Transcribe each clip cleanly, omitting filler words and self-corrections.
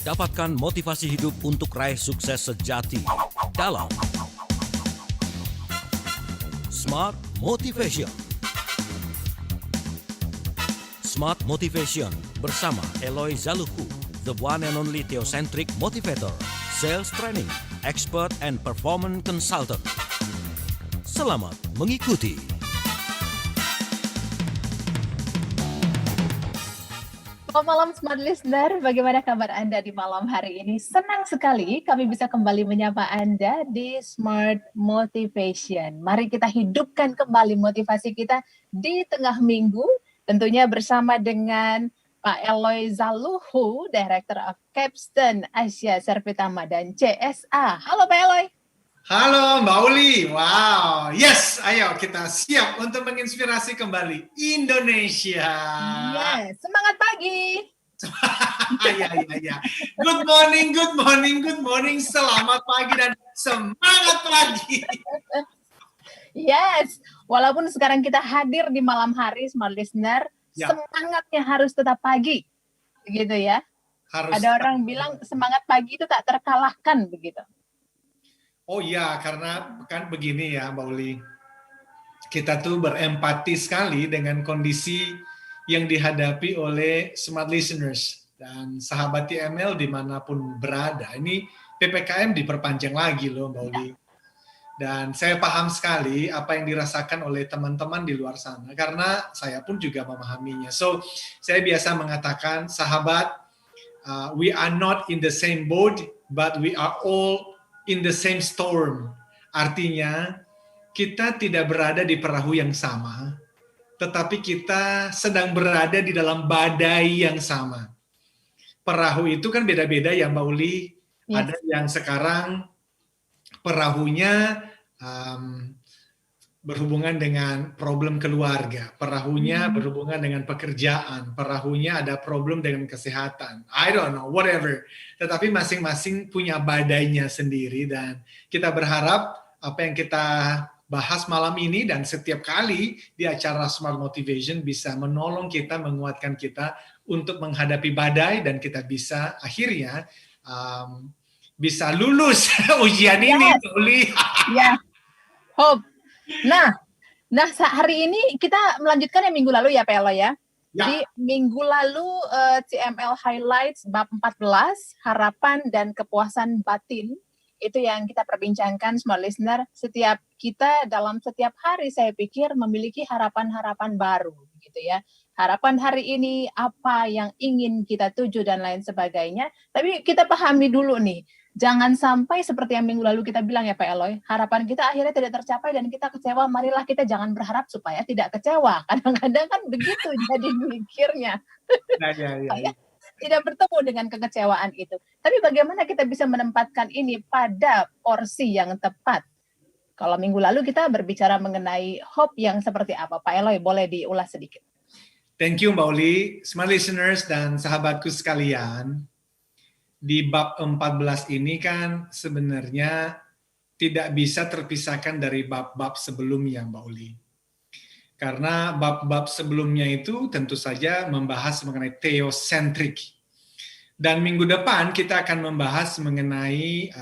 Dapatkan motivasi hidup untuk raih sukses sejati dalam Smart Motivation. Smart Motivation bersama Eloy Zaluhu, the one and only theocentric motivator, sales training, expert and performance consultant. Selamat mengikuti. Selamat malam Smart Listener, bagaimana kabar Anda di malam hari ini? Senang sekali kami bisa kembali menyapa Anda di Smart Motivation. Mari kita hidupkan kembali motivasi kita di tengah minggu, tentunya bersama dengan Pak Eloy Zaluhu, Director of Capstone Asia Servitama dan CSA. Halo Pak Eloy. Halo Mbak Uli, wow, yes, ayo kita siap untuk menginspirasi kembali Indonesia. Yes, semangat pagi. Ya. Good morning, selamat pagi dan semangat pagi. Yes, walaupun sekarang kita hadir di malam hari, Smart Listener, semangatnya harus tetap pagi, begitu ya. Ada orang bilang semangat pagi itu tak terkalahkan, begitu. Oh iya, karena kan begini ya Mbak Uli, kita tuh berempati sekali dengan kondisi yang dihadapi oleh smart listeners dan sahabat TML dimanapun berada. Ini PPKM diperpanjang lagi loh Mbak Uli. Dan saya paham sekali apa yang dirasakan oleh teman-teman di luar sana, karena saya pun juga memahaminya. So, saya biasa mengatakan, sahabat, we are not in the same boat, but we are all in the same storm. Artinya, kita tidak berada di perahu yang sama, tetapi kita sedang berada di dalam badai yang sama. Perahu itu kan beda-beda ya Mbak Uli. Yes. Ada yang sekarang perahunya berhubungan dengan problem keluarga, perahunya berhubungan dengan pekerjaan, perahunya ada problem dengan kesehatan. I don't know, whatever. Tetapi masing-masing punya badainya sendiri dan kita berharap apa yang kita bahas malam ini dan setiap kali di acara Smart Motivation bisa menolong kita, menguatkan kita untuk menghadapi badai dan kita bisa akhirnya bisa lulus ujian ini. Ya, hope. Nah, hari ini kita melanjutkan yang minggu lalu ya Pak Eloy ya. Jadi minggu lalu CML Highlights bab 14, harapan dan kepuasan batin. Itu yang kita perbincangkan Smart Listener. Setiap kita dalam setiap hari saya pikir memiliki harapan-harapan baru gitu ya. Harapan hari ini apa yang ingin kita tuju dan lain sebagainya. Tapi kita pahami dulu nih. Jangan sampai seperti yang minggu lalu kita bilang ya Pak Eloy, harapan kita akhirnya tidak tercapai dan kita kecewa. Marilah kita jangan berharap supaya tidak kecewa. Kadang-kadang kan begitu jadi mikirnya. Ya. Tidak bertemu dengan kekecewaan itu. Tapi bagaimana kita bisa menempatkan ini pada porsi yang tepat? Kalau minggu lalu kita berbicara mengenai hope yang seperti apa. Pak Eloy, boleh diulas sedikit? Thank you Mbak Uli, smart listeners dan sahabatku sekalian. Di bab 14 ini kan sebenarnya tidak bisa terpisahkan dari bab-bab sebelumnya Mbak Uli. Karena bab-bab sebelumnya itu tentu saja membahas mengenai theocentric. Dan minggu depan kita akan membahas mengenai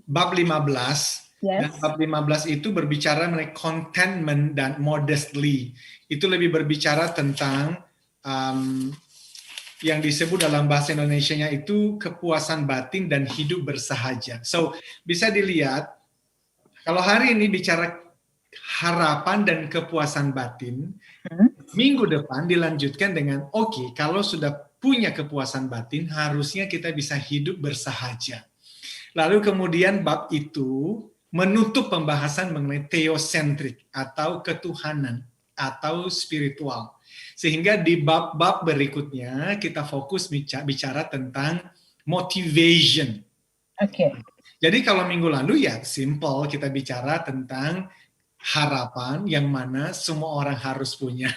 bab 15. Yes. Dan bab 15 itu berbicara mengenai contentment dan modestly. Itu lebih berbicara tentang yang disebut dalam bahasa Indonesianya itu kepuasan batin dan hidup bersahaja. So, bisa dilihat, kalau hari ini bicara harapan dan kepuasan batin, minggu depan dilanjutkan dengan, oke, kalau sudah punya kepuasan batin, harusnya kita bisa hidup bersahaja. Lalu kemudian bab itu menutup pembahasan mengenai theocentric atau ketuhanan atau spiritual. Sehingga di bab-bab berikutnya kita fokus bicara tentang motivation. Oke. Jadi kalau minggu lalu ya simple, kita bicara tentang harapan yang mana semua orang harus punya.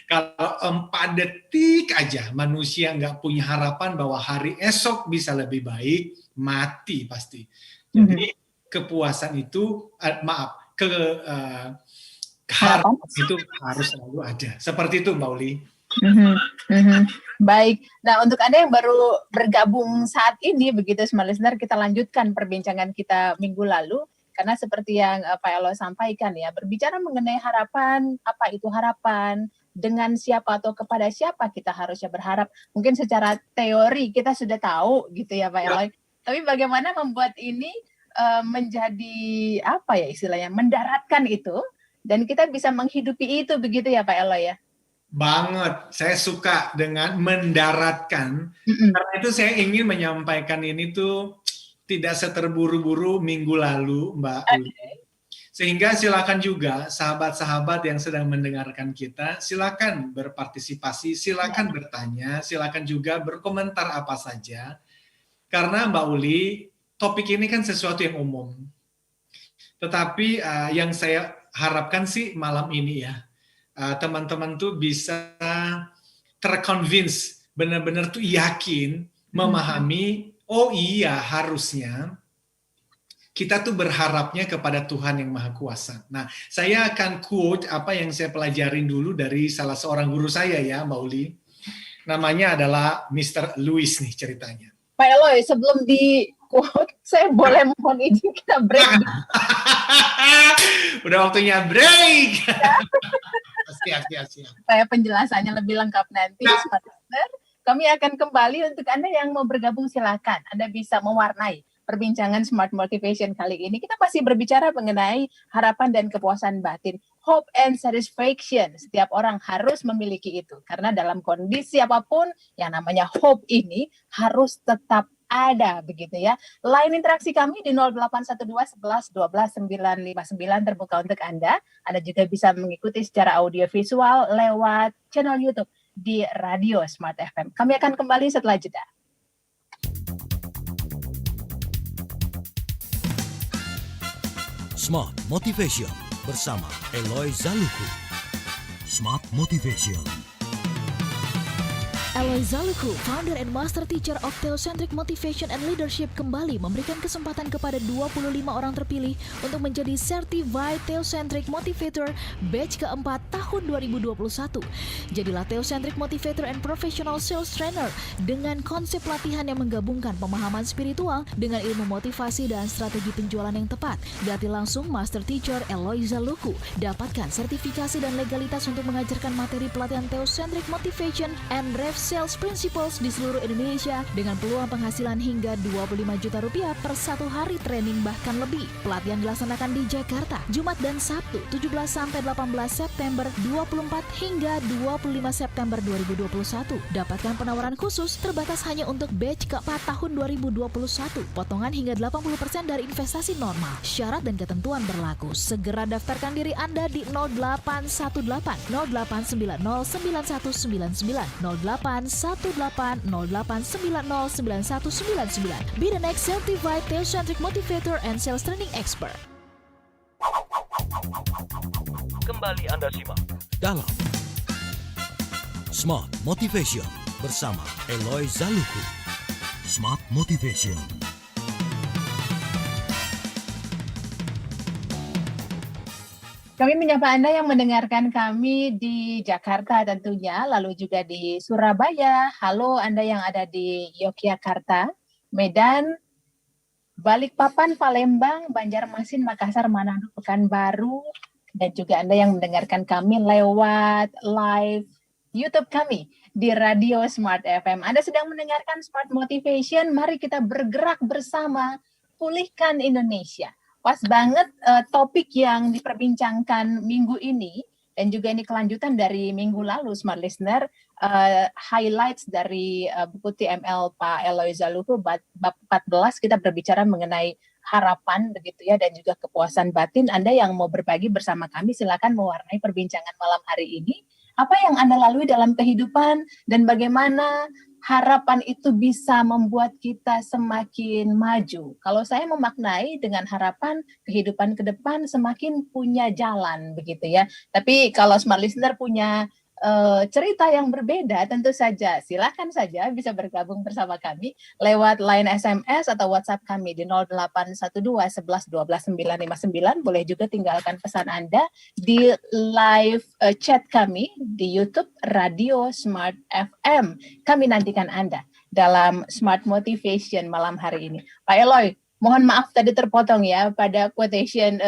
Kalau 4 detik aja manusia nggak punya harapan bahwa hari esok bisa lebih baik, mati pasti. Jadi kepuasan itu, harapan itu harus selalu ada. Seperti itu Mbak Uli. Mhm, mhm. Baik. Nah, untuk Anda yang baru bergabung saat ini, begitu Smart Listener, kita lanjutkan perbincangan kita minggu lalu. Karena seperti yang Pak Elo sampaikan ya, berbicara mengenai harapan, apa itu harapan, dengan siapa atau kepada siapa kita harusnya berharap. Mungkin secara teori kita sudah tahu gitu ya Pak Elo. Tapi bagaimana membuat ini menjadi apa ya istilahnya, mendaratkan itu, dan kita bisa menghidupi itu begitu ya Pak Elo ya? Banget, saya suka dengan mendaratkan. Karena itu saya ingin menyampaikan ini tuh tidak seterburu-buru minggu lalu, Mbak Uli. Sehingga silakan juga sahabat-sahabat yang sedang mendengarkan kita, silakan berpartisipasi, silakan bertanya, silakan juga berkomentar apa saja. Karena Mbak Uli, topik ini kan sesuatu yang umum. Tetapi yang saya harapkan sih malam ini ya, teman-teman tuh bisa terconvince, benar-benar tuh yakin, memahami, oh iya harusnya kita tuh berharapnya kepada Tuhan yang Maha Kuasa. Nah, saya akan quote apa yang saya pelajarin dulu dari salah seorang guru saya ya, Mbak Uli. Namanya adalah Mr. Lewis nih ceritanya. Pak Eloy, sebelum di quote, saya boleh mohon izin kita break. Udah waktunya break. Siap. Supaya penjelasannya lebih lengkap nanti, Smart Listener. Kami akan kembali. Untuk Anda yang mau bergabung silakan. Anda bisa mewarnai perbincangan Smart Motivation kali ini. Kita masih berbicara mengenai harapan dan kepuasan batin. Hope and satisfaction. Setiap orang harus memiliki itu. Karena dalam kondisi apapun, yang namanya hope ini harus tetap ada begitu ya. Line interaksi kami di 0812 11 12 959 terbuka untuk Anda. Anda juga bisa mengikuti secara audio visual lewat channel YouTube di Radio Smart FM. Kami akan kembali setelah jeda. Smart Motivation bersama Eloy Zaluku. Smart Motivation. Eloy Zaluku, founder and master teacher of Theocentric Motivation and Leadership, kembali memberikan kesempatan kepada 25 orang terpilih untuk menjadi Certified Theocentric Motivator batch keempat tahun 2021. Jadilah Theocentric Motivator and Professional Sales Trainer dengan konsep latihan yang menggabungkan pemahaman spiritual dengan ilmu motivasi dan strategi penjualan yang tepat. Ganti langsung Master Teacher Eloy Zaluku. Dapatkan sertifikasi dan legalitas untuk mengajarkan materi pelatihan Theocentric Motivation and Rev Sales Principles di seluruh Indonesia dengan peluang penghasilan hingga 25 juta rupiah per satu hari training bahkan lebih. Pelatihan dilaksanakan di Jakarta, Jumat dan Sabtu 17-18 September 24 hingga 25 September 2021. Dapatkan penawaran khusus terbatas hanya untuk batch keempat tahun 2021. Potongan hingga 80% dari investasi normal. Syarat dan ketentuan berlaku. Segera daftarkan diri Anda di 0818 0890 9199 0818 0818-0890-9199. Be the next certified Theocentric Motivator and Sales Training Expert. Kembali Anda simak dalam Smart Motivation bersama Eloy Zaluku. Smart Motivation. Kami menyapa Anda yang mendengarkan kami di Jakarta tentunya, lalu juga di Surabaya. Halo Anda yang ada di Yogyakarta, Medan, Balikpapan, Palembang, Banjarmasin, Makassar, Manado, Pekanbaru, dan juga Anda yang mendengarkan kami lewat live YouTube kami di Radio Smart FM. Anda sedang mendengarkan Smart Motivation, mari kita bergerak bersama, pulihkan Indonesia. Pas banget topik yang diperbincangkan minggu ini, dan juga ini kelanjutan dari minggu lalu, Smart Listener, highlights dari buku TML Pak Eloy Zaluku, bab 14, kita berbicara mengenai harapan begitu ya, dan juga kepuasan batin. Anda yang mau berbagi bersama kami, silakan mewarnai perbincangan malam hari ini. Apa yang Anda lalui dalam kehidupan, dan bagaimana harapan itu bisa membuat kita semakin maju. Kalau saya memaknai dengan harapan, kehidupan ke depan semakin punya jalan begitu ya. Tapi kalau Smart Listener punya cerita yang berbeda, tentu saja silakan saja bisa bergabung bersama kami lewat line SMS atau WhatsApp kami di 0812 11 12 959. Boleh juga tinggalkan pesan Anda di live chat kami di YouTube Radio Smart FM. Kami nantikan Anda dalam Smart Motivation malam hari ini. Pak Eloy, mohon maaf tadi terpotong ya pada quotation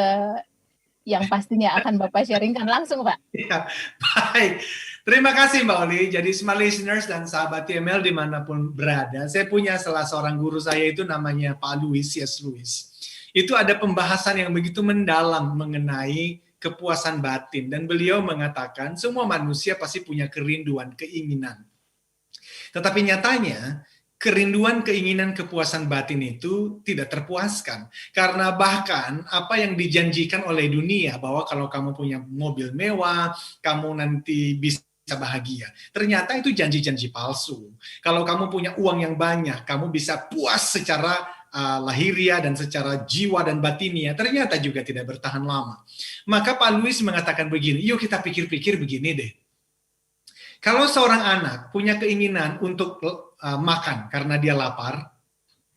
yang pastinya akan Bapak sharingkan langsung, Pak. Ya, baik. Terima kasih Mbak Oli. Jadi smart listeners dan sahabat TML dimanapun berada, saya punya salah seorang guru saya itu namanya Pak Louis, C.S. Lewis. Itu ada pembahasan yang begitu mendalam mengenai kepuasan batin. Dan beliau mengatakan semua manusia pasti punya kerinduan, keinginan. Tetapi nyatanya, kerinduan, keinginan, kepuasan batin itu tidak terpuaskan. Karena bahkan apa yang dijanjikan oleh dunia, bahwa kalau kamu punya mobil mewah, kamu nanti bisa bahagia. Ternyata itu janji-janji palsu. Kalau kamu punya uang yang banyak, kamu bisa puas secara lahiriah dan secara jiwa dan batinia, ternyata juga tidak bertahan lama. Maka Pak Louis mengatakan begini, yuk kita pikir-pikir begini deh. Kalau seorang anak punya keinginan untuk makan karena dia lapar,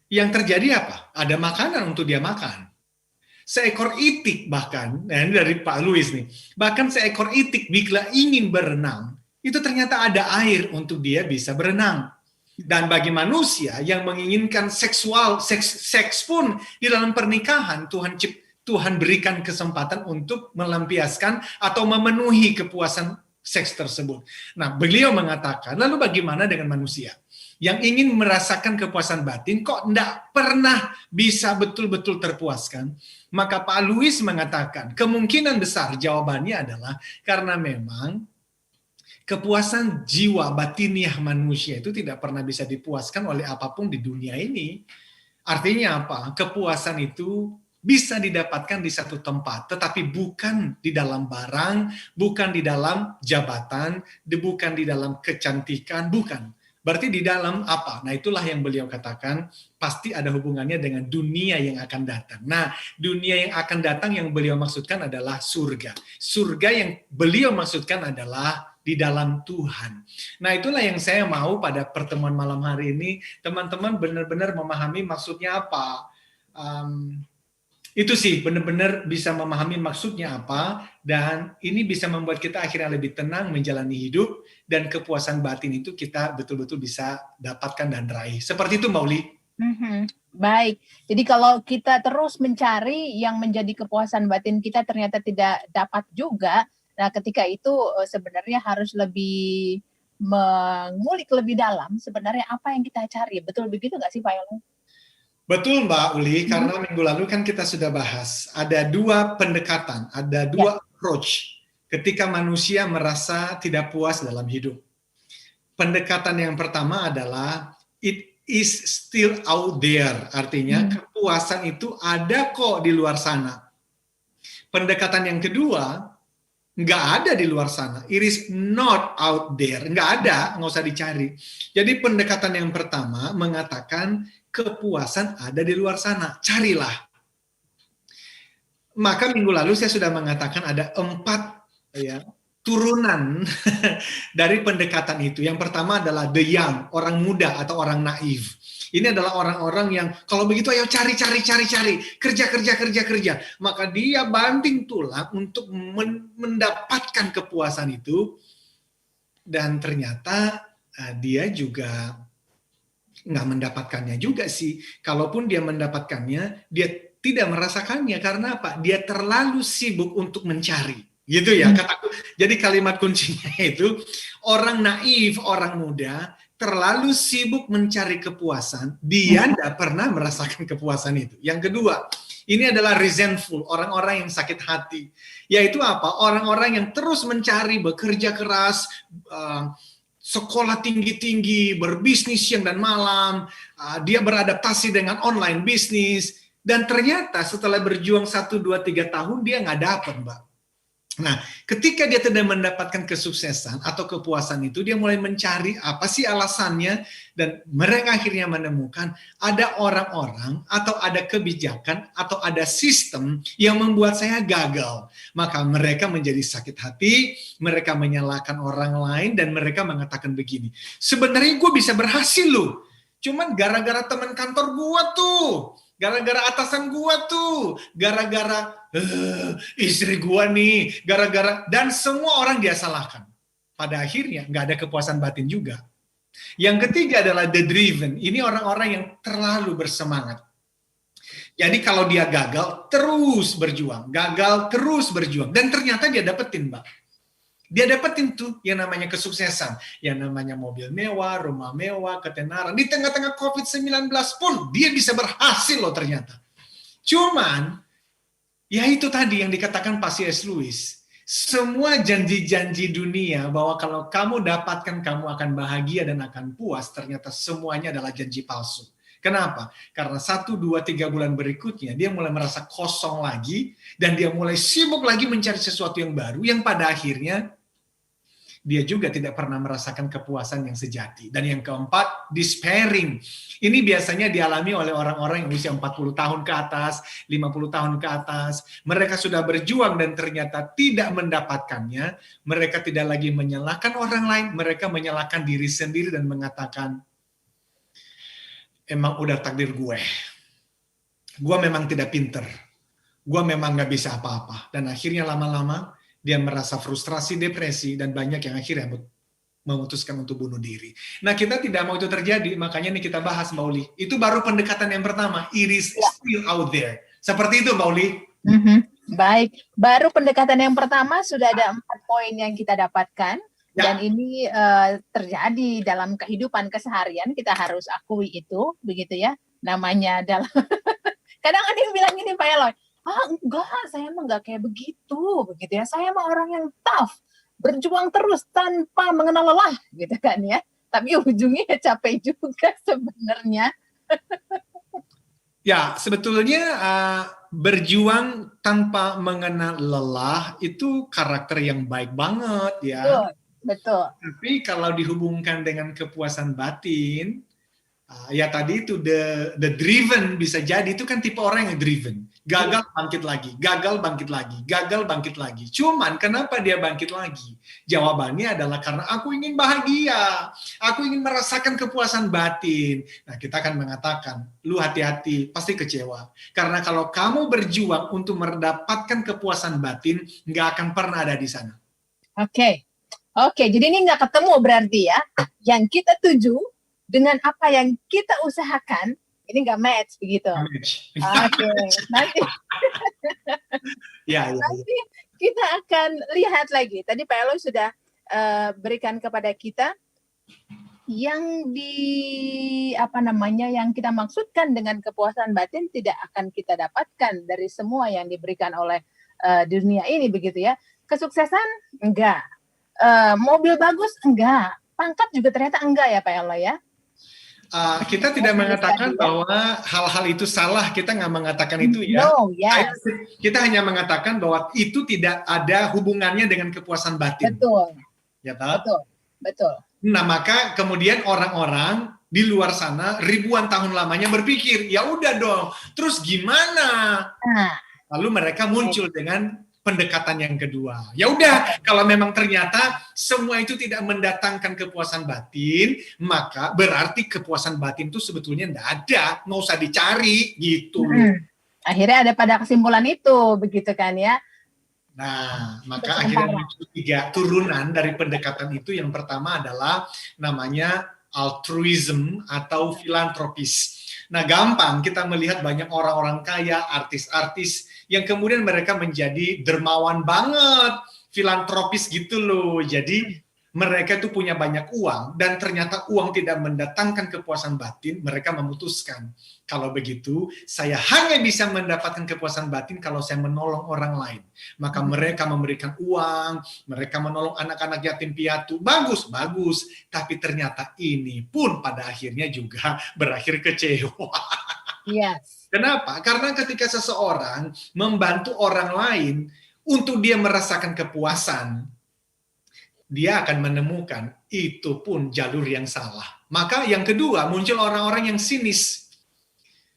yang terjadi apa? Ada makanan untuk dia makan. Seekor itik bahkan, nah ini dari Pak Louis nih, bahkan seekor itik bila ingin berenang, itu ternyata ada air untuk dia bisa berenang. Dan bagi manusia yang menginginkan seks pun di dalam pernikahan, Tuhan berikan kesempatan untuk melampiaskan atau memenuhi kepuasan seks tersebut. Nah, beliau mengatakan, lalu bagaimana dengan manusia yang ingin merasakan kepuasan batin, kok tidak pernah bisa betul-betul terpuaskan? Maka Pak Louis mengatakan, kemungkinan besar jawabannya adalah karena memang kepuasan jiwa batiniah manusia itu tidak pernah bisa dipuaskan oleh apapun di dunia ini. Artinya apa? Kepuasan itu bisa didapatkan di satu tempat, tetapi bukan di dalam barang, bukan di dalam jabatan, bukan di dalam kecantikan, bukan. Berarti di dalam apa? Nah, itulah yang beliau katakan, pasti ada hubungannya dengan dunia yang akan datang. Nah, dunia yang akan datang yang beliau maksudkan adalah surga. Surga yang beliau maksudkan adalah di dalam Tuhan. Nah, itulah yang saya mau pada pertemuan malam hari ini, teman-teman benar-benar memahami maksudnya apa. Itu sih benar-benar bisa memahami maksudnya apa, dan ini bisa membuat kita akhirnya lebih tenang menjalani hidup, dan kepuasan batin itu kita betul-betul bisa dapatkan dan raih. Seperti itu Mbak Uli. Baik, jadi kalau kita terus mencari yang menjadi kepuasan batin kita ternyata tidak dapat juga, nah ketika itu sebenarnya harus lebih mengulik lebih dalam sebenarnya apa yang kita cari. Betul begitu nggak sih Pak Yolong? Betul Mbak Uli, karena minggu lalu kan kita sudah bahas, ada dua pendekatan, ada dua approach ketika manusia merasa tidak puas dalam hidup. Pendekatan yang pertama adalah, it is still out there, artinya kepuasan itu ada kok di luar sana. Pendekatan yang kedua, nggak ada di luar sana, it is not out there, nggak ada, nggak usah dicari. Jadi pendekatan yang pertama mengatakan, kepuasan ada di luar sana, carilah. Maka minggu lalu saya sudah mengatakan ada 4 turunan dari pendekatan itu. Yang pertama adalah the young, orang muda atau orang naif. Ini adalah orang-orang yang kalau begitu ayo cari, kerja. Maka dia banting tulang untuk mendapatkan kepuasan itu, dan ternyata dia juga nggak mendapatkannya juga sih. Kalaupun dia mendapatkannya, dia tidak merasakannya. Karena apa? Dia terlalu sibuk untuk mencari. Gitu ya. Jadi kalimat kuncinya itu, orang naif, orang muda, terlalu sibuk mencari kepuasan, dia tidak pernah merasakan kepuasan itu. Yang kedua, ini adalah resentful, orang-orang yang sakit hati. Yaitu apa? Orang-orang yang terus mencari, bekerja keras, sekolah tinggi-tinggi, berbisnis siang dan malam, dia beradaptasi dengan online bisnis, dan ternyata setelah berjuang 1, 2, 3 tahun, dia nggak dapat, Mbak. Nah, ketika dia tidak mendapatkan kesuksesan atau kepuasan itu, dia mulai mencari apa sih alasannya, dan mereka akhirnya menemukan ada orang-orang atau ada kebijakan atau ada sistem yang membuat saya gagal. Maka mereka menjadi sakit hati, mereka menyalahkan orang lain, dan mereka mengatakan begini, sebenarnya gue bisa berhasil loh, cuman gara-gara teman kantor gue tuh, gara-gara atasan gua tuh, gara-gara istri gua nih, gara-gara, dan semua orang dia salahkan. Pada akhirnya nggak ada kepuasan batin juga. Yang ketiga adalah the driven. Ini orang-orang yang terlalu bersemangat. Jadi kalau dia gagal, terus berjuang. Gagal, terus berjuang. Dan ternyata dia dapetin, Mbak. Dia dapetin tuh yang namanya kesuksesan, yang namanya mobil mewah, rumah mewah, ketenaran. Di tengah-tengah COVID-19 pun dia bisa berhasil loh ternyata. Cuman, ya itu tadi yang dikatakan Pak C.S. Lewis. Semua janji-janji dunia bahwa kalau kamu dapatkan kamu akan bahagia dan akan puas, ternyata semuanya adalah janji palsu. Kenapa? Karena 1, 2, 3 bulan berikutnya dia mulai merasa kosong lagi, dan dia mulai sibuk lagi mencari sesuatu yang baru, yang pada akhirnya dia juga tidak pernah merasakan kepuasan yang sejati. Dan yang keempat, despairing. Ini biasanya dialami oleh orang-orang yang usia 40 tahun ke atas, 50 tahun ke atas. Mereka sudah berjuang dan ternyata tidak mendapatkannya. Mereka tidak lagi menyalahkan orang lain, mereka menyalahkan diri sendiri dan mengatakan, emang udah takdir gue. Gue memang tidak pinter. Gue memang gak bisa apa-apa. Dan akhirnya lama-lama, dia merasa frustrasi, depresi, dan banyak yang akhirnya memutuskan untuk bunuh diri. Nah, kita tidak mau itu terjadi, makanya ini kita bahas, Mbak Uli. Itu baru pendekatan yang pertama, it is still out there. Seperti itu, Mbak Uli. Baik, baru pendekatan yang pertama sudah ada 4 poin yang kita dapatkan. Dan ini terjadi dalam kehidupan keseharian, kita harus akui itu, begitu ya. Namanya dalam... Kadang ada yang bilang gini, Pak Eloy, enggak, saya emang enggak kayak begitu ya. Saya emang orang yang tough, berjuang terus tanpa mengenal lelah, gitu kan ya. Tapi ujungnya capek juga sebenarnya. Ya, sebetulnya berjuang tanpa mengenal lelah itu karakter yang baik banget ya. Betul. Tapi kalau dihubungkan dengan kepuasan batin, ya tadi itu the driven bisa jadi, itu kan tipe orang yang driven. Gagal bangkit lagi, gagal bangkit lagi, gagal bangkit lagi. Cuman kenapa dia bangkit lagi? Jawabannya adalah karena aku ingin bahagia, aku ingin merasakan kepuasan batin. Nah, kita akan mengatakan, lu hati-hati, pasti kecewa. Karena kalau kamu berjuang untuk mendapatkan kepuasan batin, nggak akan pernah ada di sana. Oke, jadi ini nggak ketemu berarti ya. Yang kita tuju dengan apa yang kita usahakan, ini nggak match begitu. Oke, nanti nanti kita akan lihat lagi. Tadi Pak Eloy sudah berikan kepada kita yang yang kita maksudkan dengan kepuasan batin tidak akan kita dapatkan dari semua yang diberikan oleh dunia ini, begitu ya. Kesuksesan enggak, mobil bagus enggak, pangkat juga ternyata enggak ya Pak Eloy ya. Kita tidak mengatakan bahwa hal-hal itu salah, kita nggak mengatakan itu ya. Kita hanya mengatakan bahwa itu tidak ada hubungannya dengan kepuasan batin. Betul. Ya, betul. Nah, maka kemudian orang-orang di luar sana ribuan tahun lamanya berpikir, ya udah dong, terus gimana? Lalu mereka muncul dengan pendekatan yang kedua. Ya udah, kalau memang ternyata semua itu tidak mendatangkan kepuasan batin, maka berarti kepuasan batin itu sebetulnya tidak ada, nggak usah dicari gitu. Akhirnya ada pada kesimpulan itu, begitu kan ya? Nah, maka akhirnya muncul 3 turunan dari pendekatan itu. Yang pertama adalah namanya altruism atau filantropis. Nah, gampang kita melihat banyak orang-orang kaya, artis-artis yang kemudian mereka menjadi dermawan banget, filantropis gitu loh. Jadi mereka itu punya banyak uang dan ternyata uang tidak mendatangkan kepuasan batin, mereka memutuskan, kalau begitu saya hanya bisa mendapatkan kepuasan batin kalau saya menolong orang lain. Maka mereka memberikan uang, mereka menolong anak-anak yatim piatu, bagus, tapi ternyata ini pun pada akhirnya juga berakhir kecewa. Yes. Kenapa? Karena ketika seseorang membantu orang lain untuk dia merasakan kepuasan, dia akan menemukan itu pun jalur yang salah. Maka yang kedua, muncul orang-orang yang sinis.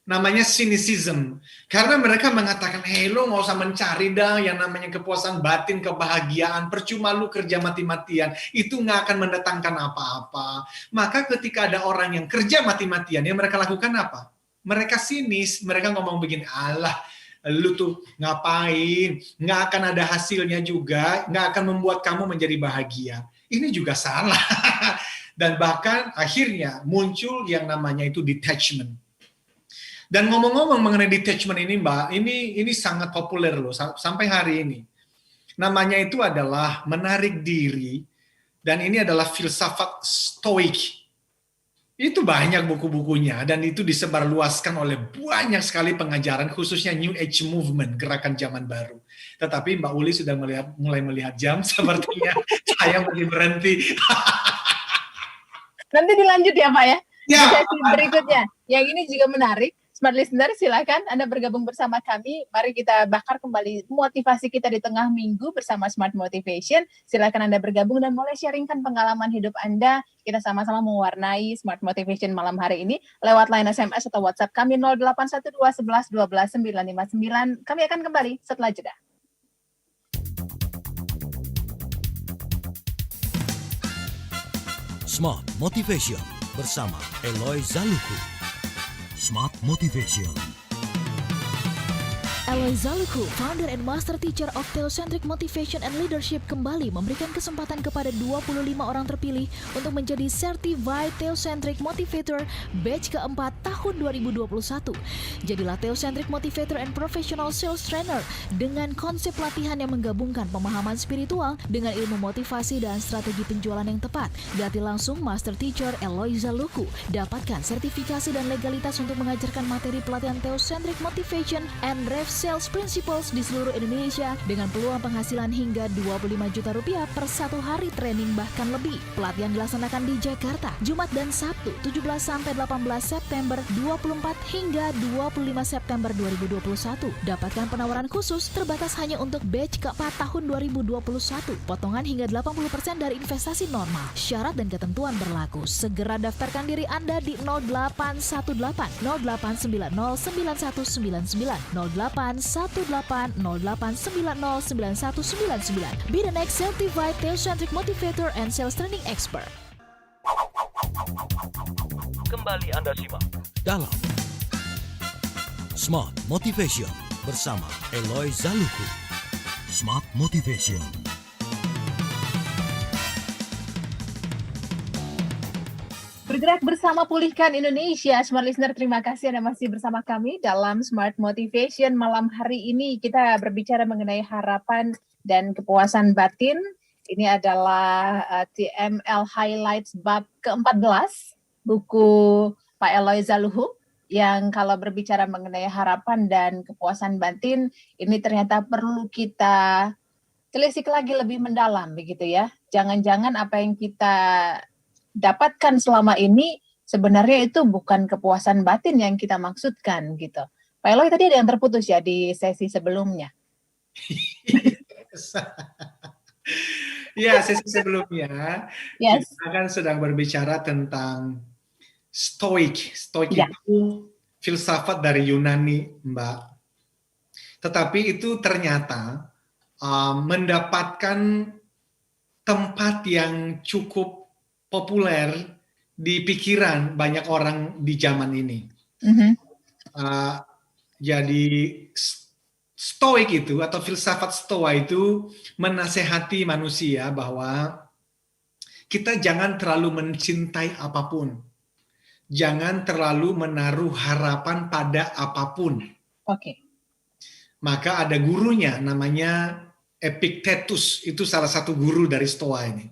Namanya cynicism. Karena mereka mengatakan, lo nggak usah mencari dah yang namanya kepuasan batin, kebahagiaan. Percuma lu kerja mati-matian. Itu nggak akan mendatangkan apa-apa. Maka ketika ada orang yang kerja mati-matian, yang mereka lakukan apa? Mereka sinis. Mereka ngomong begini, alah, lu tuh ngapain, nggak akan ada hasilnya juga, nggak akan membuat kamu menjadi bahagia. Ini juga salah. Dan bahkan akhirnya muncul yang namanya itu detachment. Dan ngomong-ngomong mengenai detachment ini, Mbak, ini sangat populer loh sampai hari ini. Namanya itu adalah menarik diri, dan ini adalah filsafat stoik. Itu banyak buku-bukunya, dan itu disebarluaskan oleh banyak sekali pengajaran, khususnya New Age Movement, gerakan zaman baru. Tetapi Mbak Uli sudah mulai melihat jam, sepertinya saya mesti berhenti. Nanti dilanjut ya Pak ya, Ya. di sesi berikutnya. Yang ini juga menarik. Smart Listener, silakan Anda bergabung bersama kami. Mari kita bakar kembali motivasi kita di tengah minggu bersama Smart Motivation. Silakan Anda bergabung dan mulai sharingkan pengalaman hidup Anda. Kita sama-sama mewarnai Smart Motivation malam hari ini lewat line SMS atau WhatsApp kami 0812 11 12 959. Kami akan kembali setelah jeda. Smart Motivation bersama Eloy Zaluku. Smart Motivation. Eloy Zaluku, founder and master teacher of Theocentric Motivation and Leadership, kembali memberikan kesempatan kepada 25 orang terpilih untuk menjadi Certified Theocentric Motivator batch keempat tahun 2021. Jadilah Theocentric Motivator and Professional Sales Trainer dengan konsep latihan yang menggabungkan pemahaman spiritual dengan ilmu motivasi dan strategi penjualan yang tepat. Latih langsung Master Teacher Eloy Zaluku. Dapatkan sertifikasi dan legalitas untuk mengajarkan materi pelatihan Theocentric Motivation and Rev Sales Principles di seluruh Indonesia dengan peluang penghasilan hingga 25 juta rupiah per satu hari training bahkan lebih. Pelatihan dilaksanakan di Jakarta, Jumat dan Sabtu 17 sampai 18 September 24 hingga 25 September 2021. Dapatkan penawaran khusus terbatas hanya untuk batch keempat tahun 2021. Potongan hingga 80% dari investasi normal. Syarat dan ketentuan berlaku. Segera daftarkan diri Anda di 0818 0890 9199 0818 0890 9199. Be the next certified Theocentric Motivator and Sales Training Expert. Kembali Anda simak dalam Smart Motivation bersama Eloy Zaluku. Smart Motivation. Bergerak bersama pulihkan Indonesia. Smart Listener, terima kasih Anda masih bersama kami dalam Smart Motivation. Malam hari ini kita berbicara mengenai harapan dan kepuasan batin. Ini adalah TML Highlights bab ke-14, buku Pak Eloy Zaluku, yang kalau berbicara mengenai harapan dan kepuasan batin, ini ternyata perlu kita telisik lagi lebih mendalam, begitu ya. Jangan-jangan apa yang kita dapatkan selama ini sebenarnya itu bukan kepuasan batin yang kita maksudkan gitu. Pak Eloy, tadi ada yang terputus ya di sesi sebelumnya. Ya, sesi sebelumnya Yes. kita kan sedang berbicara tentang stoik. Stoik Ya. itu filsafat dari Yunani, Mbak. Tetapi itu ternyata mendapatkan tempat yang cukup populer di pikiran banyak orang di zaman ini. Jadi stoik itu atau filsafat stoa itu menasehati manusia bahwa kita jangan terlalu mencintai apapun. Jangan terlalu menaruh harapan pada apapun. Oke. Maka ada gurunya namanya Epictetus, itu salah satu guru dari stoa ini.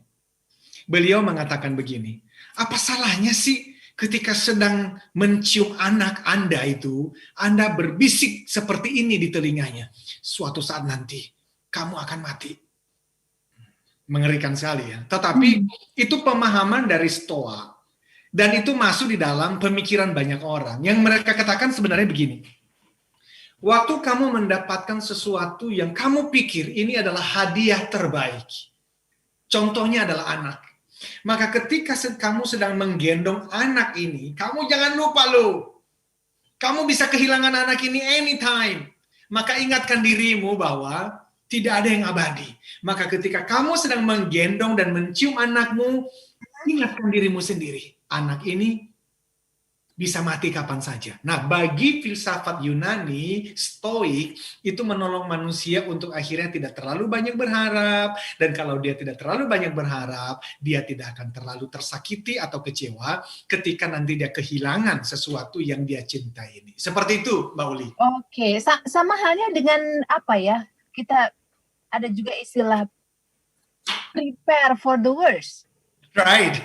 Beliau mengatakan begini, apa salahnya sih ketika sedang mencium anak Anda itu, Anda berbisik seperti ini di telinganya. Suatu saat nanti, kamu akan mati. Mengerikan sekali ya. Tetapi itu pemahaman dari Stoa. Dan itu masuk di dalam pemikiran banyak orang. Yang mereka katakan sebenarnya begini, Waktu kamu mendapatkan sesuatu yang kamu pikir ini adalah hadiah terbaik. Contohnya adalah anak. Maka ketika kamu sedang menggendong anak ini, kamu jangan lupa loh. Kamu bisa kehilangan anak ini anytime. Maka ingatkan dirimu bahwa tidak ada yang abadi. Maka ketika kamu sedang menggendong dan mencium anakmu, ingatkan dirimu sendiri. Anak ini bisa mati kapan saja. Nah, bagi filsafat Yunani, Stoik, itu menolong manusia untuk akhirnya tidak terlalu banyak berharap. Dan kalau dia tidak terlalu banyak berharap, dia tidak akan terlalu tersakiti atau kecewa ketika nanti dia kehilangan sesuatu yang dia cintai ini. Seperti itu, Mbak Uli. Oke, sama halnya dengan apa ya? Kita ada juga istilah prepare for the worst. Right.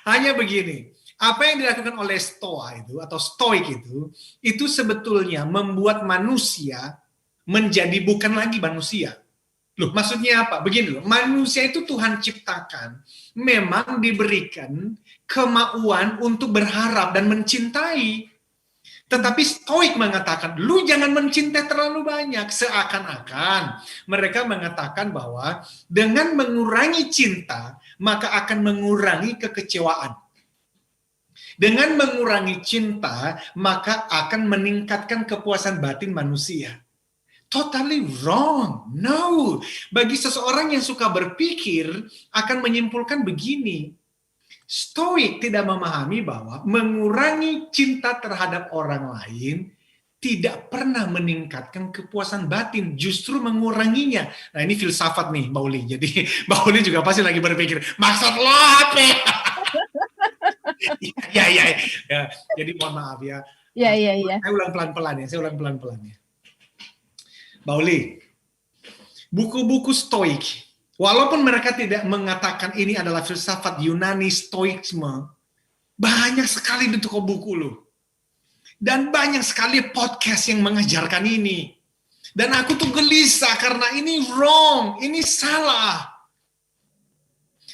Hanya begini. Apa yang dilakukan oleh Stoa itu atau Stoik itu sebetulnya membuat manusia menjadi bukan lagi manusia. Loh, maksudnya apa? Begini loh, manusia itu Tuhan ciptakan, memang diberikan kemauan untuk berharap dan mencintai. Tetapi Stoik mengatakan, lu jangan mencintai terlalu banyak. Seakan-akan mereka mengatakan bahwa dengan mengurangi cinta, maka akan mengurangi kekecewaan. Dengan mengurangi cinta, maka akan meningkatkan kepuasan batin manusia. Totally wrong. No. Bagi seseorang yang suka berpikir, akan menyimpulkan begini. Stoik tidak memahami bahwa mengurangi cinta terhadap orang lain tidak pernah meningkatkan kepuasan batin, justru menguranginya. Nah, ini filsafat nih, Mbak Uli. Jadi, Mbak Uli juga pasti lagi berpikir, maksud lo apa? Ya. Jadi mohon maaf ya. Ya. Saya ulang pelan-pelan ya. Mbak Uli, buku-buku Stoik, walaupun mereka tidak mengatakan ini adalah filsafat Yunani Stoikisme, banyak sekali di toko buku loh. Dan banyak sekali podcast yang mengajarkan ini. Dan aku tuh gelisah karena ini wrong, ini salah.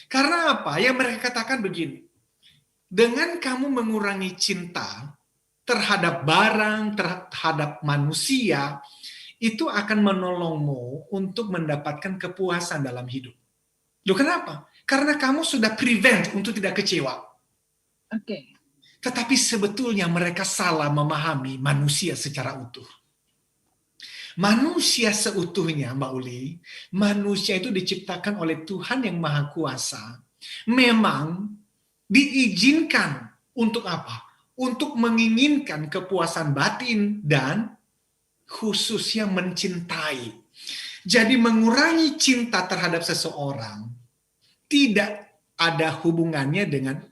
Karena apa? Yang mereka katakan begini. Dengan kamu mengurangi cinta terhadap barang, terhadap manusia, itu akan menolongmu untuk mendapatkan kepuasan dalam hidup. Loh, kenapa? Karena kamu sudah prevent untuk tidak kecewa. Oke. Tetapi sebetulnya mereka salah memahami manusia secara utuh. Manusia seutuhnya, Mbak Uli, manusia itu diciptakan oleh Tuhan yang Maha Kuasa. Memang diizinkan untuk apa? Untuk menginginkan kepuasan batin dan khususnya mencintai. Jadi mengurangi cinta terhadap seseorang tidak ada hubungannya dengan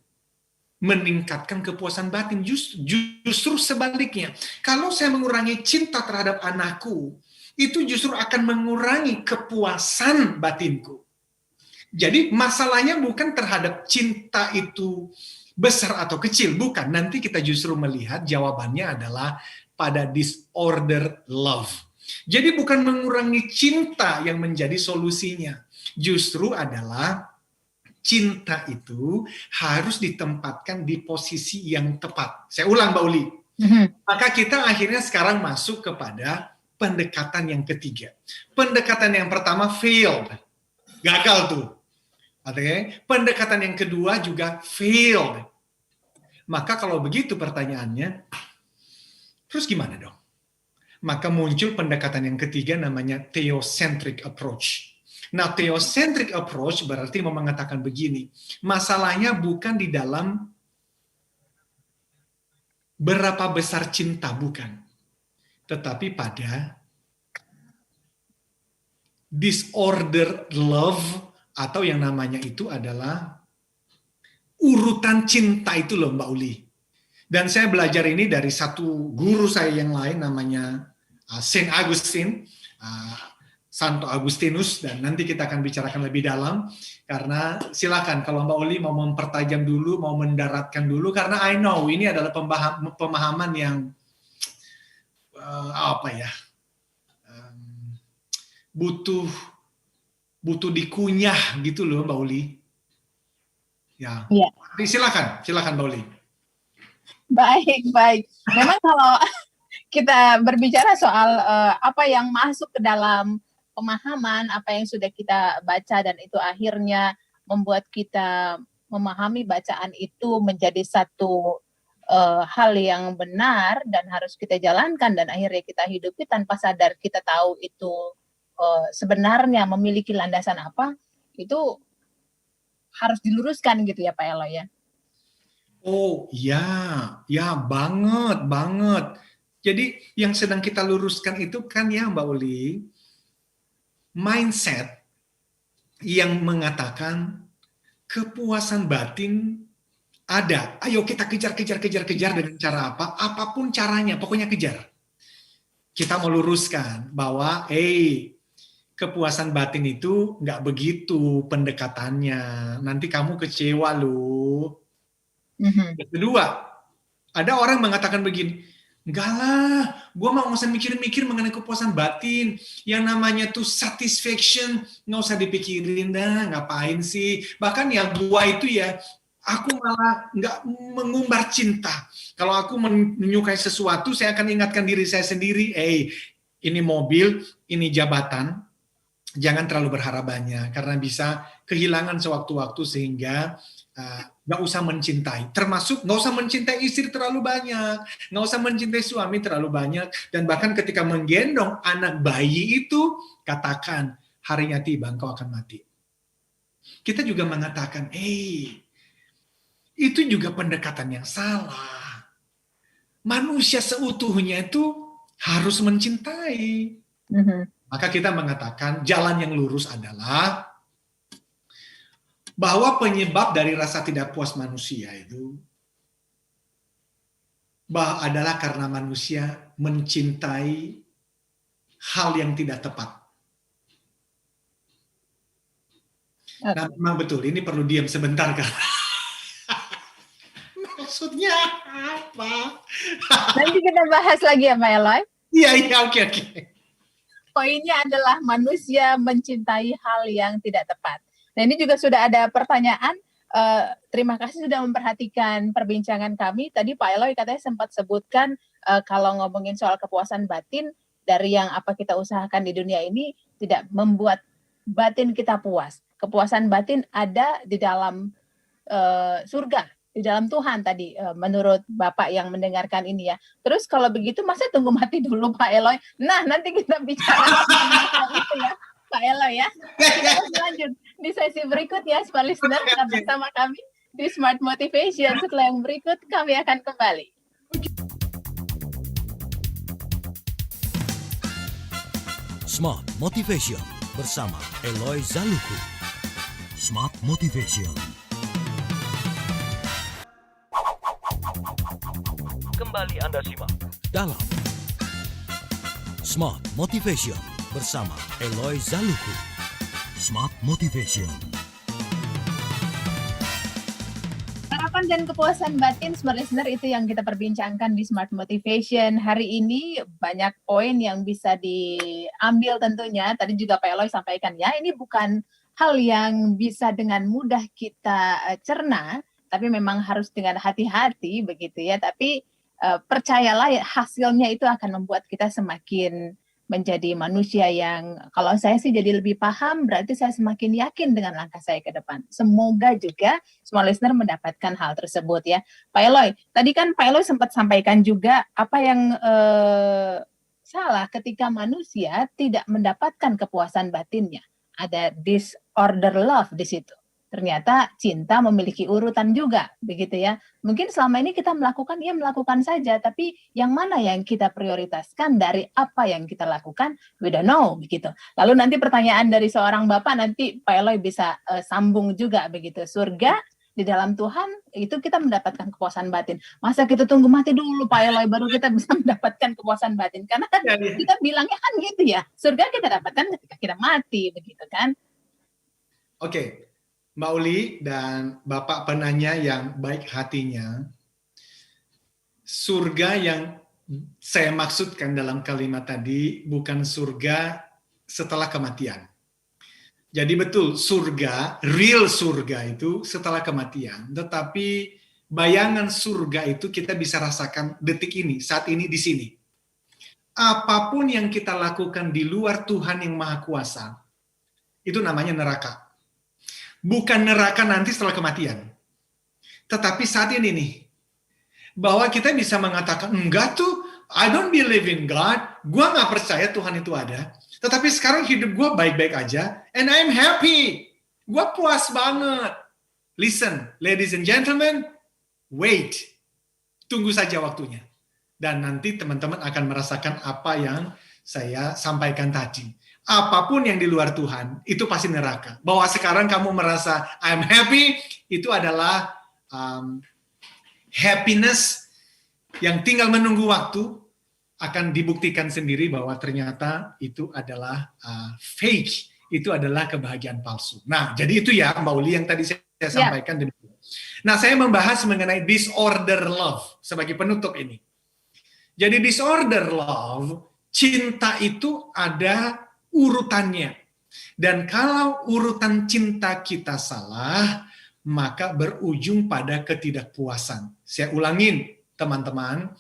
meningkatkan kepuasan batin. Justru sebaliknya. Kalau saya mengurangi cinta terhadap anakku, itu justru akan mengurangi kepuasan batinku. Jadi masalahnya bukan terhadap cinta itu besar atau kecil. Bukan. Nanti kita justru melihat jawabannya adalah pada disorder love. Jadi bukan mengurangi cinta yang menjadi solusinya. Justru adalah cinta itu harus ditempatkan di posisi yang tepat. Saya ulang, Mbak Uli. Maka kita akhirnya sekarang masuk kepada pendekatan yang ketiga. Pendekatan yang pertama failed. Gagal tuh. Oke. Pendekatan yang kedua juga failed. Maka kalau begitu pertanyaannya, terus gimana dong? Maka muncul pendekatan yang ketiga namanya theocentric approach. Nah, theocentric approach berarti mau mengatakan begini, masalahnya bukan di dalam berapa besar cinta, bukan. Tetapi pada disorder love, atau yang namanya itu adalah urutan cinta itu loh, Mbak Uli. Dan saya belajar ini dari satu guru saya yang lain namanya Saint Augustine, Santo Agustinus, dan nanti kita akan bicarakan lebih dalam, karena silakan kalau Mbak Uli mau mempertajam dulu, mau mendaratkan dulu, karena I know ini adalah pemahaman yang butuh dikunyah gitu loh, Mbak Uli. Ya. Silakan Mbak Uli. Baik. Memang kita berbicara soal apa yang masuk ke dalam pemahaman, apa yang sudah kita baca dan itu akhirnya membuat kita memahami bacaan itu menjadi satu hal yang benar dan harus kita jalankan dan akhirnya kita hidupi tanpa sadar kita tahu itu sebenarnya memiliki landasan apa, itu harus diluruskan gitu ya Pak Eloy ya. Oh ya banget. Jadi yang sedang kita luruskan itu kan ya Mbak Uli, mindset yang mengatakan kepuasan batin ada. Ayo kita kejar dengan cara apa? Apapun caranya, pokoknya kejar. Kita mau luruskan bahwa kepuasan batin itu nggak begitu pendekatannya. Nanti kamu kecewa loh. Yang kedua, ada orang mengatakan begini, enggak lah, gue mau nggak usah mikir-mikir mengenai kepuasan batin. Yang namanya tuh satisfaction, nggak usah dipikirin dah, ngapain sih. Bahkan ya gue itu ya, aku malah nggak mengumbar cinta. Kalau aku menyukai sesuatu, saya akan ingatkan diri saya sendiri, ini mobil, ini jabatan, jangan terlalu berharap banyak, karena bisa kehilangan sewaktu-waktu sehingga nggak usah mencintai, termasuk nggak usah mencintai istri terlalu banyak, nggak usah mencintai suami terlalu banyak, dan bahkan ketika menggendong anak bayi itu, katakan, harinya tiba engkau akan mati. Kita juga mengatakan, itu juga pendekatan yang salah. Manusia seutuhnya itu harus mencintai. Maka kita mengatakan jalan yang lurus adalah bahwa penyebab dari rasa tidak puas manusia itu adalah karena manusia mencintai hal yang tidak tepat. Nah, memang betul, ini perlu diam sebentar karena maksudnya apa? Nanti kita bahas lagi ya Pak Eloy. Iya, oke. Poinnya adalah manusia mencintai hal yang tidak tepat. Nah ini juga sudah ada pertanyaan. Terima kasih sudah memperhatikan perbincangan kami. Tadi Pak Eloy katanya sempat sebutkan kalau ngomongin soal kepuasan batin, dari yang apa kita usahakan di dunia ini tidak membuat batin kita puas. Kepuasan batin ada di dalam surga, di dalam Tuhan tadi, menurut Bapak yang mendengarkan ini ya. Terus kalau begitu masa tunggu mati dulu Pak Eloy? Nah nanti kita bicara itu ya Pak Eloy ya. Kita lanjut di sesi berikut ya Smart Listener, tetap bersama kami di Smart Motivation. Setelah yang berikut kami akan kembali. Smart Motivation bersama Eloy Zaluku. Smart Motivation. Kembali Anda simak dalam Smart Motivation bersama Eloy Zaluku. Smart Motivation. Harapan dan kepuasan batin Smart Listener itu yang kita perbincangkan di Smart Motivation. Hari ini banyak poin yang bisa diambil tentunya. Tadi juga Pak Eloy sampaikan ya, ini bukan hal yang bisa dengan mudah kita cerna, tapi memang harus dengan hati-hati begitu ya. Tapi percayalah hasilnya itu akan membuat kita semakin menjadi manusia yang, kalau saya sih jadi lebih paham, berarti saya semakin yakin dengan langkah saya ke depan. Semoga juga semua listener mendapatkan hal tersebut ya. Pak Eloy, tadi kan Pak Eloy sempat sampaikan juga apa yang salah ketika manusia tidak mendapatkan kepuasan batinnya. Ada disorder love di situ. Ternyata cinta memiliki urutan juga, begitu ya. Mungkin selama ini kita melakukan saja, tapi yang mana yang kita prioritaskan dari apa yang kita lakukan, we don't know, begitu. Lalu nanti pertanyaan dari seorang Bapak, nanti Pak Eloy bisa sambung juga, begitu. Surga di dalam Tuhan, itu kita mendapatkan kepuasan batin. Masa kita tunggu mati dulu Pak Eloy, baru kita bisa mendapatkan kepuasan batin? Karena kan kita bilangnya kan gitu ya, surga kita dapatkan ketika kita mati, begitu kan. Oke. Mbak Uli dan Bapak penanya yang baik hatinya, surga yang saya maksudkan dalam kalimat tadi bukan surga setelah kematian. Jadi betul, surga, real surga itu setelah kematian. Tetapi bayangan surga itu kita bisa rasakan detik ini, saat ini, di sini. apapun yang kita lakukan di luar Tuhan yang Maha Kuasa, itu namanya neraka. Bukan neraka nanti setelah kematian. Tetapi saat ini nih, bahwa kita bisa mengatakan, enggak tuh, I don't believe in God, gue nggak percaya Tuhan itu ada, tetapi sekarang hidup gue baik-baik aja, and I'm happy, gue puas banget. Listen, ladies and gentlemen, wait, tunggu saja waktunya. Dan nanti teman-teman akan merasakan apa yang saya sampaikan tadi. Apapun yang di luar Tuhan, itu pasti neraka. Bahwa sekarang kamu merasa, I'm happy, itu adalah happiness yang tinggal menunggu waktu, akan dibuktikan sendiri bahwa ternyata itu adalah fake, itu adalah kebahagiaan palsu. Nah, jadi itu ya Mbak Uli yang tadi saya sampaikan. Nah, saya membahas mengenai disorder love sebagai penutup ini. Jadi disorder love, cinta itu ada urutannya. Dan kalau urutan cinta kita salah, maka berujung pada ketidakpuasan. Saya ulangin, teman-teman.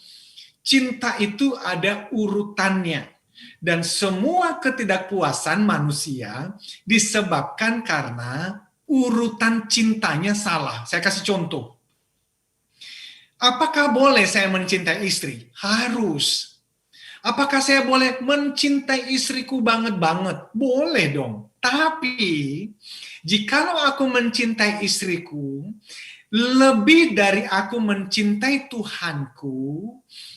Cinta itu ada urutannya. Dan semua ketidakpuasan manusia disebabkan karena urutan cintanya salah. Saya kasih contoh. Apakah boleh saya mencintai istri? Harus. Apakah saya boleh mencintai istriku banget-banget? Boleh dong. Tapi, jikalau aku mencintai istriku, lebih dari aku mencintai Tuhanku,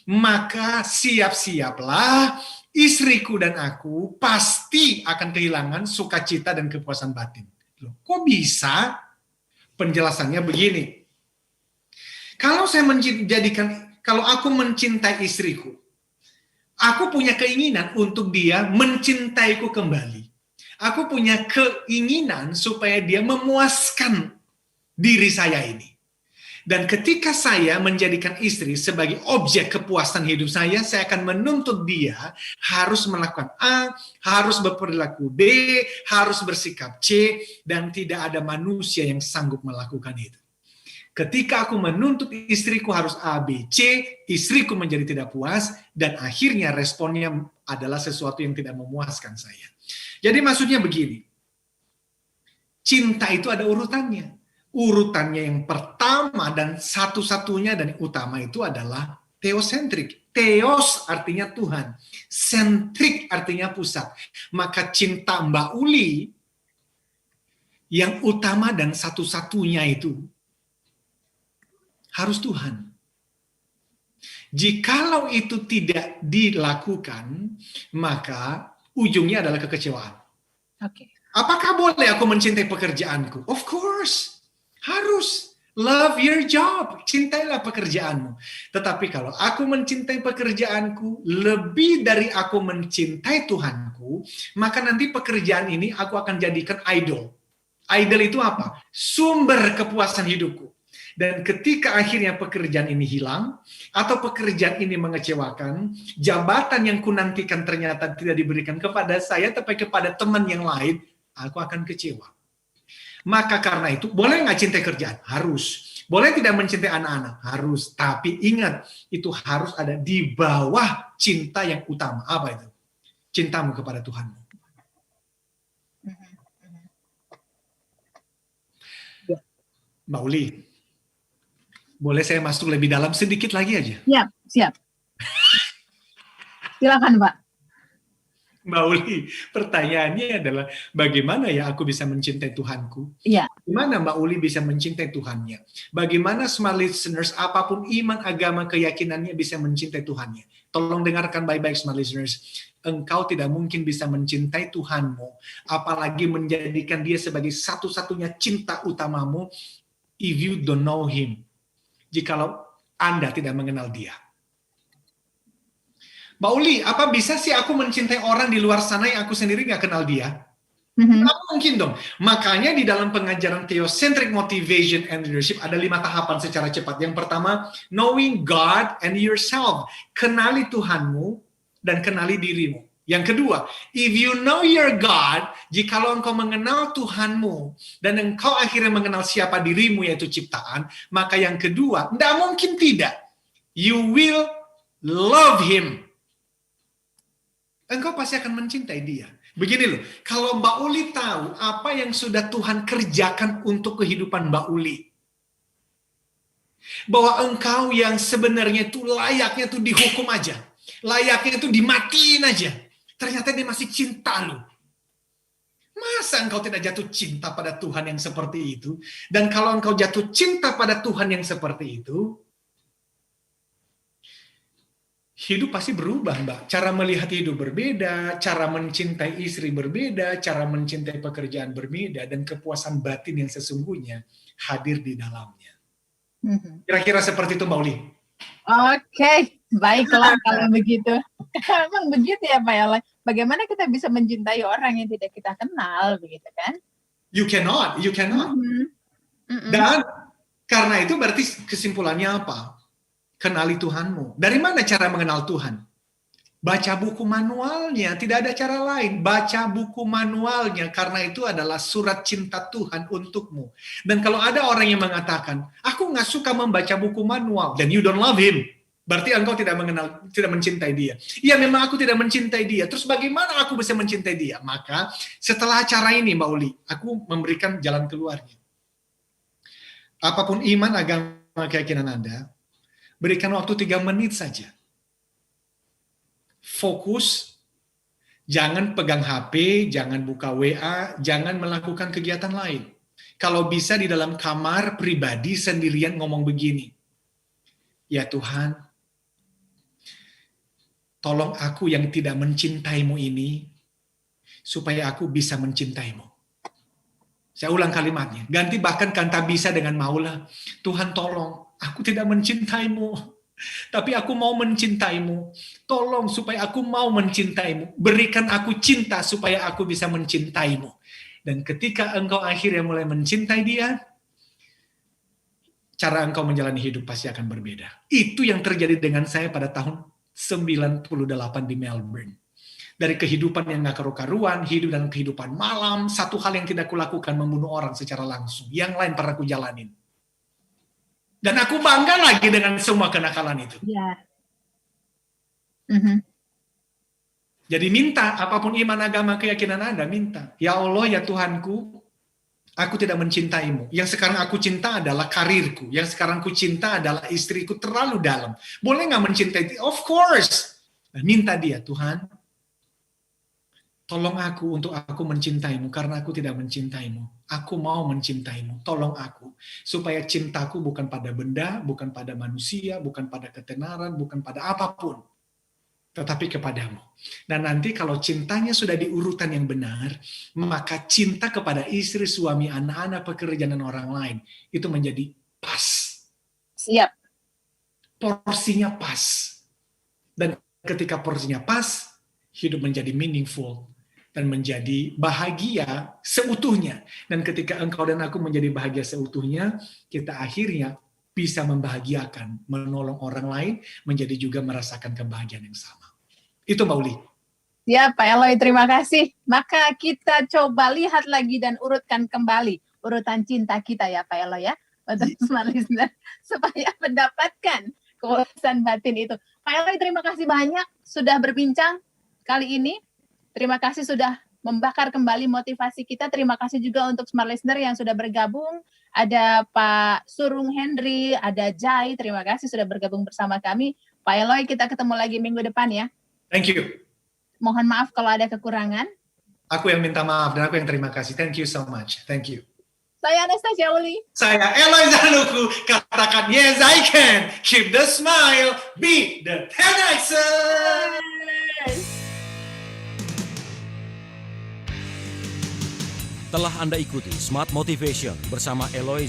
maka siap-siaplah istriku dan aku pasti akan kehilangan sukacita dan kepuasan batin. Loh, kok bisa? Penjelasannya begini. Kalau aku mencintai istriku, aku punya keinginan untuk dia mencintaiku kembali. Aku punya keinginan supaya dia memuaskan diri saya ini. Dan ketika saya menjadikan istri sebagai objek kepuasan hidup saya akan menuntut dia harus melakukan A, harus berperilaku B, harus bersikap C, dan tidak ada manusia yang sanggup melakukan itu. Ketika aku menuntut istriku harus A, B, C, istriku menjadi tidak puas, dan akhirnya responnya adalah sesuatu yang tidak memuaskan saya. Jadi maksudnya begini, cinta itu ada urutannya. Urutannya yang pertama dan satu-satunya dan yang utama itu adalah theosentrik. Theos artinya Tuhan, sentrik artinya pusat. Maka cinta Mbak Uli yang utama dan satu-satunya itu harus Tuhan. Jikalau itu tidak dilakukan, maka ujungnya adalah kekecewaan. Oke. Apakah boleh aku mencintai pekerjaanku? Of course. Harus. Love your job. Cintailah pekerjaanmu. Tetapi kalau aku mencintai pekerjaanku lebih dari aku mencintai Tuhanku, maka nanti pekerjaan ini aku akan jadikan idol. Idol itu apa? Sumber kepuasan hidupku. Dan ketika akhirnya pekerjaan ini hilang, atau pekerjaan ini mengecewakan, jabatan yang kunantikan ternyata tidak diberikan kepada saya, tapi kepada teman yang lain, aku akan kecewa. Maka karena itu, boleh nggak cintai kerjaan? Harus. Boleh tidak mencintai anak-anak? Harus. Tapi ingat, itu harus ada di bawah cinta yang utama. Apa itu? Cintamu kepada Tuhanmu. Mbak Uli, boleh saya masuk lebih dalam sedikit lagi aja? Siap. Silakan, Pak. Mbak Uli, pertanyaannya adalah bagaimana ya aku bisa mencintai Tuhanku? Iya. Bagaimana Mbak Uli bisa mencintai Tuhannya? Bagaimana smart listeners, apapun iman, agama, keyakinannya bisa mencintai Tuhannya? Tolong dengarkan baik-baik smart listeners. Engkau tidak mungkin bisa mencintai Tuhanmu, apalagi menjadikan dia sebagai satu-satunya cinta utamamu, if you don't know Him. Jikalau Anda tidak mengenal dia. Mbak Uli, apa bisa sih aku mencintai orang di luar sana yang aku sendiri nggak kenal dia? Nggak mungkin dong. Makanya di dalam pengajaran Theocentric Motivation and Leadership ada 5 tahapan secara cepat. Yang pertama, knowing God and yourself. Kenali Tuhanmu dan kenali dirimu. Yang kedua, if you know your God, jikalau engkau mengenal Tuhanmu dan engkau akhirnya mengenal siapa dirimu yaitu ciptaan, maka yang kedua, tidak mungkin tidak. You will love Him. engkau pasti akan mencintai dia. Begini loh, kalau Mbak Uli tahu apa yang sudah Tuhan kerjakan untuk kehidupan Mbak Uli, bahwa engkau yang sebenarnya itu layaknya tuh dihukum aja, layaknya itu dimatiin aja, ternyata dia masih cinta lo. Masa engkau tidak jatuh cinta pada Tuhan yang seperti itu? Dan kalau engkau jatuh cinta pada Tuhan yang seperti itu, hidup pasti berubah, Mbak. Cara melihat hidup berbeda, cara mencintai istri berbeda, cara mencintai pekerjaan berbeda, dan kepuasan batin yang sesungguhnya hadir di dalamnya. Kira-kira seperti itu, Mbak Uli. Oke, baiklah kalau begitu. Emang begitu ya Pak Eloy. Bagaimana kita bisa mencintai orang yang tidak kita kenal, begitu kan? You cannot. Dan karena itu berarti kesimpulannya apa? Kenali Tuhanmu. Dari mana cara mengenal Tuhan? Baca buku manualnya, tidak ada cara lain. Baca buku manualnya, karena itu adalah surat cinta Tuhan untukmu. Dan kalau ada orang yang mengatakan, aku nggak suka membaca buku manual, then you don't love him. Berarti engkau tidak mencintai dia. Ya memang aku tidak mencintai dia. Terus bagaimana aku bisa mencintai dia? Maka setelah acara ini Mbak Uli, aku memberikan jalan keluarnya. Apapun iman, agama, keyakinan Anda, berikan waktu 3 menit saja. Fokus, jangan pegang HP, jangan buka WA, jangan melakukan kegiatan lain. Kalau bisa di dalam kamar pribadi sendirian ngomong begini. Ya Tuhan, tolong aku yang tidak mencintaimu ini, supaya aku bisa mencintaimu. Saya ulang kalimatnya. Ganti bahkan kata bisa dengan maulah. Tuhan tolong, aku tidak mencintaimu, tapi aku mau mencintaimu. Tolong supaya aku mau mencintaimu. Berikan aku cinta supaya aku bisa mencintaimu. Dan ketika engkau akhirnya mulai mencintai dia, cara engkau menjalani hidup pasti akan berbeda. Itu yang terjadi dengan saya pada tahun 98 di Melbourne. Dari kehidupan yang gak karu-karuan, hidup dan kehidupan malam, satu hal yang tidak kulakukan membunuh orang secara langsung. Yang lain pernah aku jalanin. Dan aku bangga lagi dengan semua kenakalan itu. Ya. Jadi minta, apapun iman, agama, keyakinan Anda, minta. Ya Allah, ya Tuhanku, aku tidak mencintaimu. Yang sekarang aku cinta adalah karirku. Yang sekarang aku cinta adalah istriku terlalu dalam. Boleh nggak mencintai? Of course. Minta dia, Tuhan, tolong aku untuk aku mencintaimu karena aku tidak mencintaimu. Aku mau mencintaimu. Tolong aku. Supaya cintaku bukan pada benda, bukan pada manusia, bukan pada ketenaran, bukan pada apapun. Tetapi kepadamu. Dan nanti kalau cintanya sudah di urutan yang benar, maka cinta kepada istri, suami, anak-anak, pekerjaan, dan orang lain, itu menjadi pas. Siap. Porsinya pas. Dan ketika porsinya pas, hidup menjadi meaningful, dan menjadi bahagia seutuhnya. Dan ketika engkau dan aku menjadi bahagia seutuhnya, kita akhirnya bisa membahagiakan, menolong orang lain, menjadi juga merasakan kebahagiaan yang sama. Itu Mbak Uli. Ya Pak Eloy, terima kasih. Maka kita coba lihat lagi dan urutkan kembali urutan cinta kita ya Pak Eloy ya. Untuk smart listener, supaya mendapatkan kepuasan batin itu. Pak Eloy, terima kasih banyak sudah berbincang kali ini. Terima kasih sudah membakar kembali motivasi kita. Terima kasih juga untuk smart listener yang sudah bergabung. Ada Pak Surung Henry, ada Jai, terima kasih sudah bergabung bersama kami. Pak Eloy, kita ketemu lagi minggu depan ya. Thank you. Mohon maaf kalau ada kekurangan. Aku yang minta maaf dan aku yang terima kasih. Thank you so much. Thank you. Saya Anastasia Uli. Saya Eloy Zaluku. Katakan yes I can. Keep the smile. Be the 10xer. Telah Anda ikuti Smart Motivation bersama Eloy